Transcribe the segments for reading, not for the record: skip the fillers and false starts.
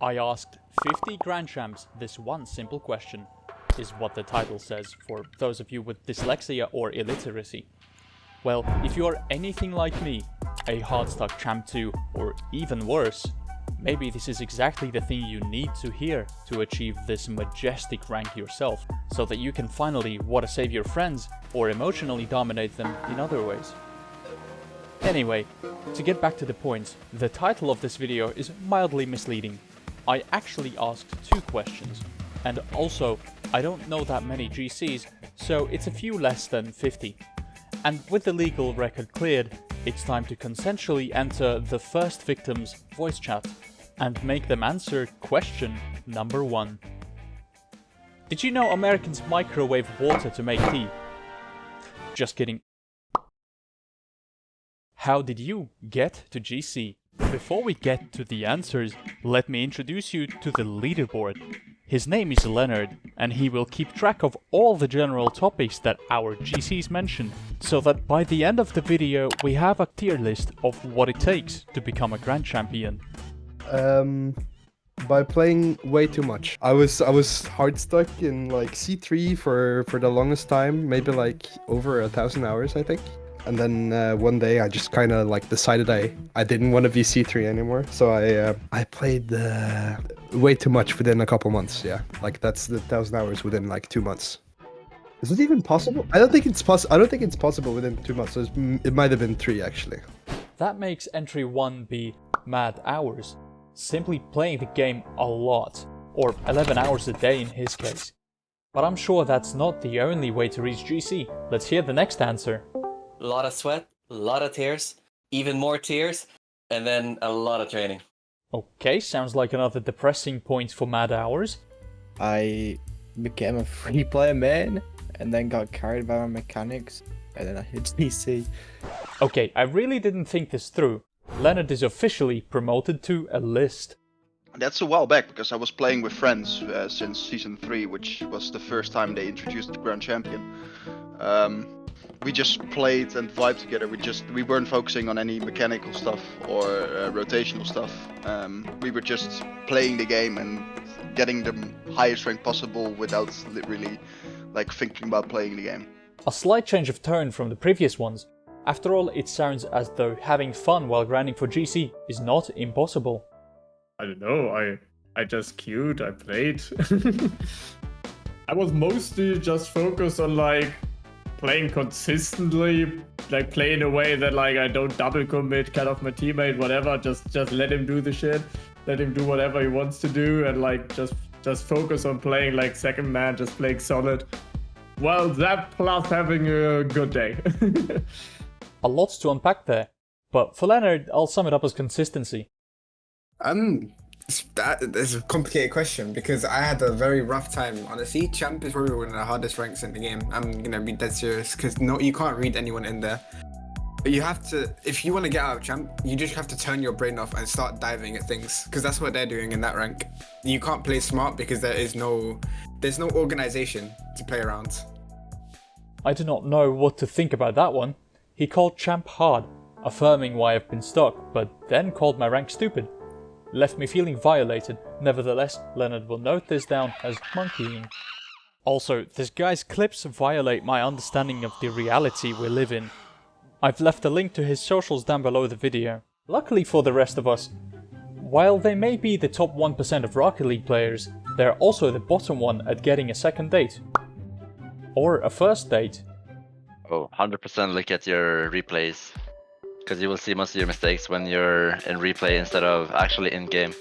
I asked 50 Grand Champs this one simple question, is what the title says for those of you with dyslexia or illiteracy. Well, if you're anything like me, a hardstuck Champ 2, or even worse, maybe this is exactly the thing you need to hear to achieve this majestic rank yourself, so that you can finally wanna save your friends or emotionally dominate them in other ways. Anyway, to get back to the point, the title of this video is mildly misleading. I actually asked 2 questions, and also, I don't know that many GCs, so it's a few less than 50. And with the legal record cleared, it's time to consensually enter the first victim's voice chat and make them answer question number 1. Did you know Americans microwave water to make tea? Just kidding. How did you get to GC? Before we get to the answers, let me introduce you to the leaderboard. His name is Leonard, and he will keep track of all the general topics that our GCs mention, so that by the end of the video we have a tier list of what it takes to become a Grand Champion. By playing way too much. I was hard stuck in like C3 for the longest time, maybe like over 1,000 hours, I think. And then one day I just kind of like decided I didn't want to be C3 anymore, so I played way too much within a couple months. Yeah, like that's the 1,000 hours within like 2 months. Is it even possible? I don't think it's possible. I don't think it's possible within 2 months. So it might have been 3 actually. That makes entry 1 be mad hours, simply playing the game a lot, or 11 hours a day in his case. But I'm sure that's not the only way to reach GC. Let's hear the next answer. A lot of sweat, a lot of tears, even more tears, and then a lot of training. Okay, sounds like another depressing point for mad hours. I became a free player main and then got carried by my mechanics and then I hit DC. Okay, I really didn't think this through. Leonard is officially promoted to a list. That's a while back, because I was playing with friends since Season 3, which was the first time they introduced the Grand Champion. We just played and vibed together. We weren't focusing on any mechanical stuff or rotational stuff. We were just playing the game and getting the highest rank possible without really like thinking about playing the game. A slight change of tone from the previous ones. After all, it sounds as though having fun while grinding for GC is not impossible. I don't know, I just queued, I played. I was mostly just focused on like playing consistently, like play in a way that like I don't double commit, cut off my teammate, whatever, just let him do the shit, let him do whatever he wants to do, and like just focus on playing like second man, just playing solid. Well, that plus having a good day. A lot to unpack there, but for Leonard, I'll sum it up as consistency. That is a complicated question because I had a very rough time. Honestly, Champ is probably one of the hardest ranks in the game. I'm gonna be dead serious because you can't read anyone in there. But you have to, if you want to get out of Champ, you just have to turn your brain off and start diving at things because that's what they're doing in that rank. You can't play smart because there's no organization to play around. I do not know what to think about that one. He called Champ hard, affirming why I've been stuck, but then called my rank stupid. Left me feeling violated. Nevertheless, Leonard will note this down as monkeying. Also, this guy's clips violate my understanding of the reality we live in. I've left a link to his socials down below the video. Luckily for the rest of us, while they may be the top 1% of Rocket League players, they're also the bottom one at getting a second date. Or a first date. Oh, 100% look at your replays. Because you will see most of your mistakes when you're in replay instead of actually in game.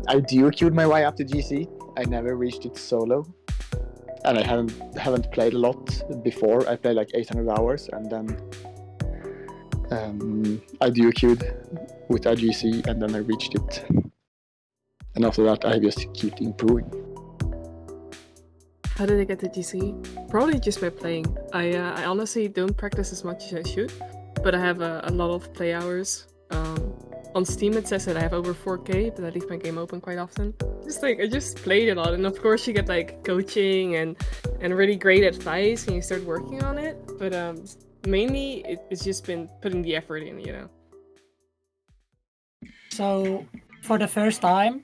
I duo-queued my way up to GC. I never reached it solo. And I haven't played a lot before. I played like 800 hours and then I duo-queued with a GC and then I reached it. And after that I just keep improving. How did I get to GC? Probably just by playing. I honestly don't practice as much as I should. But I have a lot of play hours. On Steam it says that I have over 4K, but I leave my game open quite often. I just played a lot, and of course you get like coaching and really great advice when you start working on it. But mainly it's just been putting the effort in, you know. So for the first time,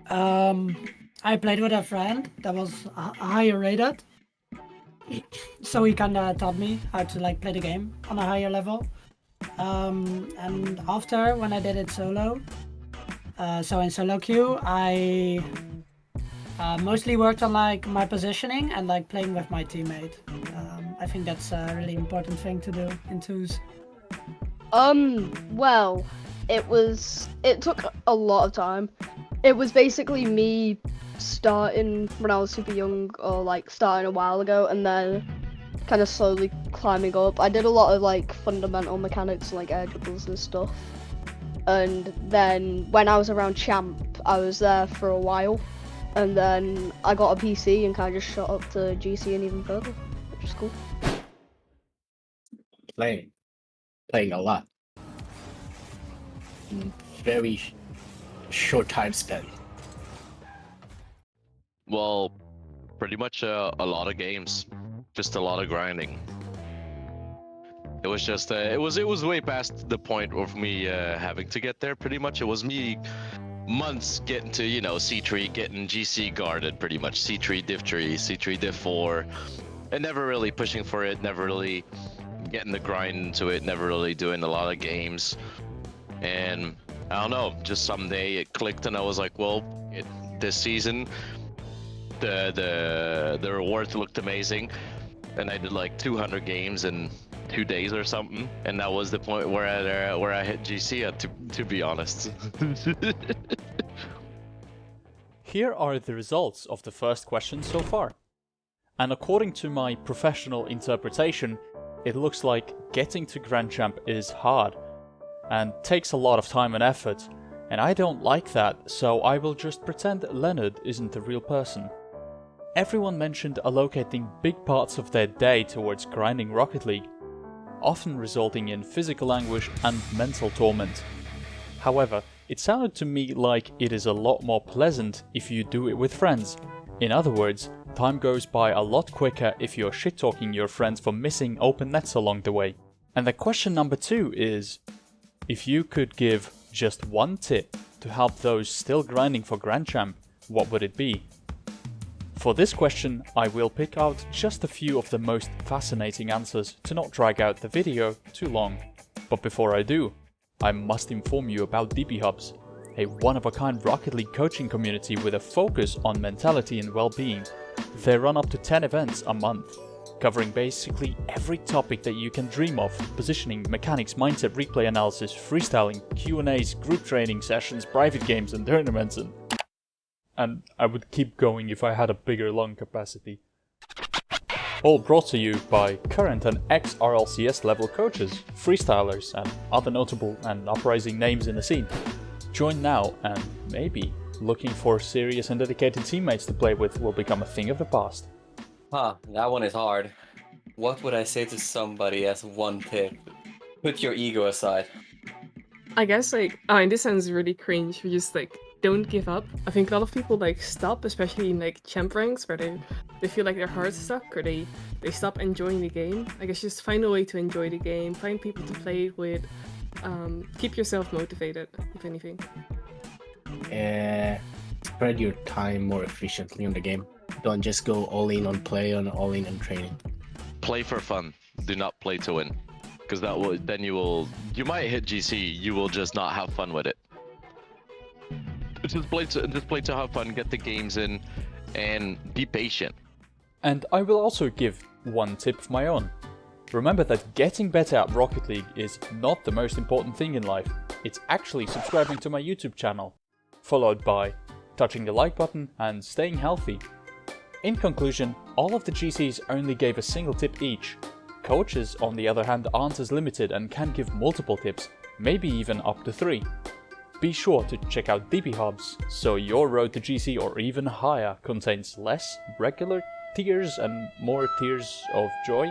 I played with a friend that was higher rated, so he kinda taught me how to like play the game on a higher level. And after, when I did it solo, so in solo queue, I mostly worked on like my positioning and like playing with my teammate. I think that's a really important thing to do in twos. Well, it took a lot of time. It was basically me starting when I was super young, or like starting a while ago, and then kind of slowly climbing up. I did a lot of like fundamental mechanics, like air dribbles and stuff. And then when I was around champ, I was there for a while, and then I got a PC and kind of just shot up to GC and even further, which is cool. Playing a lot. Very short time spent. Well, pretty much a lot of games, just a lot of grinding. It was just it was way past the point of me having to get there. Pretty much, it was me months getting to C3, getting GC guarded. Pretty much C3 div 3, C3 div 4, and never really pushing for it. Never really getting the grind into it. Never really doing a lot of games. And I don't know, just someday it clicked, and I was like, well, this season the rewards looked amazing, and I did like 200 games in 2 days or something, and that was the point where I hit GC at, to be honest. Here are the results of the first question so far. And according to my professional interpretation, it looks like getting to Grand Champ is hard and takes a lot of time and effort, and I don't like that, so I will just pretend Leonard isn't the real person. Everyone mentioned allocating big parts of their day towards grinding Rocket League, often resulting in physical anguish and mental torment. However, it sounded to me like it is a lot more pleasant if you do it with friends. In other words, time goes by a lot quicker if you're shit-talking your friends for missing open nets along the way. And the question number 2 is, if you could give just one tip to help those still grinding for Grand Champ, what would it be? For this question, I will pick out just a few of the most fascinating answers to not drag out the video too long. But before I do, I must inform you about DBhubs, a one-of-a-kind Rocket League coaching community with a focus on mentality and well-being. They run up to 10 events a month, covering basically every topic that you can dream of: positioning, mechanics, mindset, replay analysis, freestyling, Q&As, group training sessions, private games and tournaments, and I would keep going if I had a bigger lung capacity. All brought to you by current and ex-RLCS level coaches, freestylers and other notable and uprising names in the scene. Join now, and maybe looking for serious and dedicated teammates to play with will become a thing of the past. That one is hard. What would I say to somebody as one tip? Put your ego aside. I guess and this sounds really cringe, but just don't give up. I think a lot of people stop, especially in champ ranks where they feel like their heart's stuck, or they stop enjoying the game. I guess just find a way to enjoy the game, find people to play it with, keep yourself motivated, if anything. Spread your time more efficiently on the game. Don't just go all in on play and all in on training. Play for fun. Do not play to win, because you might hit GC. You will just not have fun with it. Just play to have fun, get the games in, and be patient. And I will also give one tip of my own. Remember that getting better at Rocket League is not the most important thing in life. It's actually subscribing to my YouTube channel, followed by touching the like button and staying healthy. In conclusion, all of the GCs only gave a single tip each. Coaches, on the other hand, aren't as limited and can give multiple tips, maybe even up to 3. Be sure to check out DBhubs, so your road to GC or even higher contains less regular tears and more tears of joy.